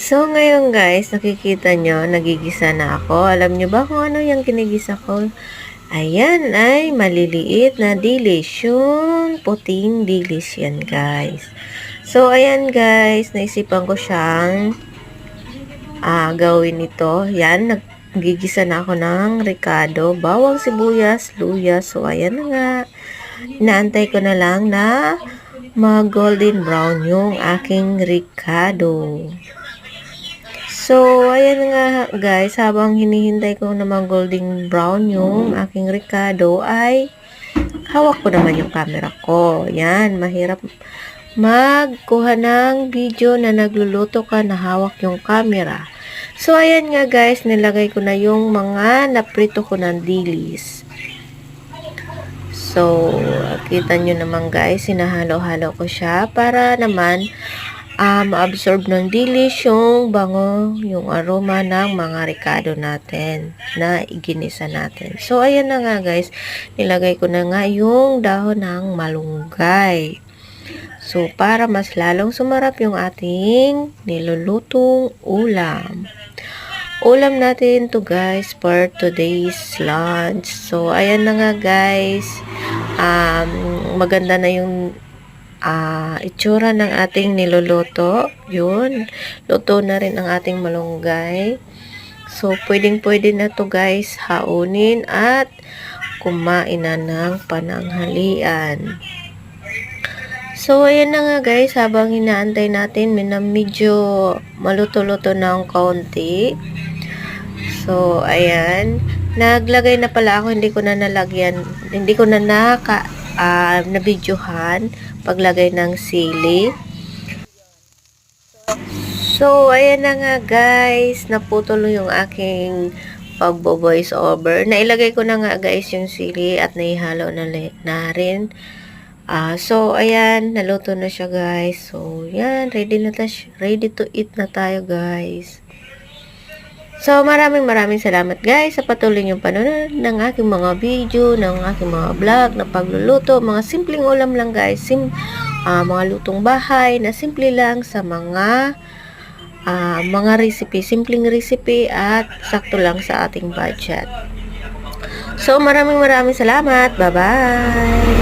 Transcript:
So, ngayon guys, nakikita nyo, nagigisa na ako. Alam nyo ba kung ano yung kinigisa ko? Ayan ay maliliit na dilis. Yung puting dilis yan guys. So, ayan guys, naisipan ko siyang gawin ito. Yan, nagigisa na ako ng ricado, bawang sibuyas, luya. So, ayan na nga. Inaantay ko na lang na mag-golden brown yung aking ricado. So, ayan nga guys, habang hinihintay ko na mag-golden brown yung aking ricado ay hawak ko naman yung camera ko. Yan, mahirap magkuha ng video na nagluluto ka na hawak yung camera. So, ayan nga guys, nilagay ko na yung mga naprito ko ng dilis. So, kita nyo naman guys, sinahalo-halo ko siya para naman ma-absorb ng dilis yung bango, yung aroma ng mga ricado natin na iginisa natin. So, ayan na nga guys, nilagay ko na nga yung dahon ng malunggay. So, para mas lalong sumarap yung ating nilulutong ulam. Ulam natin to guys for today's lunch. So, ayan na nga guys, maganda na yung itsura ng ating niluluto. Yun, luto na rin ang ating malunggay. So, pwedeng-pwede na to guys, haunin at kumain na ng pananghalian. So, ayan na nga guys, habang hinaantay natin, medyo maluto-luto ng kaunti. So, ayan, naglagay na pala ako, hindi ko na nabidyohan paglagay ng sili. So, ayan na nga guys, naputol yung aking pagbo-voice over. Nailagay ko na nga guys yung sili at naihalo na rin. So, ayan, naluto na siya guys. So, yan, ready to eat na tayo guys. So, maraming salamat guys sa patuloy niyong panonood ng aking mga video, ng aking mga vlog na pagluluto. Mga simpleng ulam lang guys, mga lutong bahay na simple lang sa mga recipe, simpleng recipe at sakto lang sa ating budget. So, maraming salamat. Bye-bye!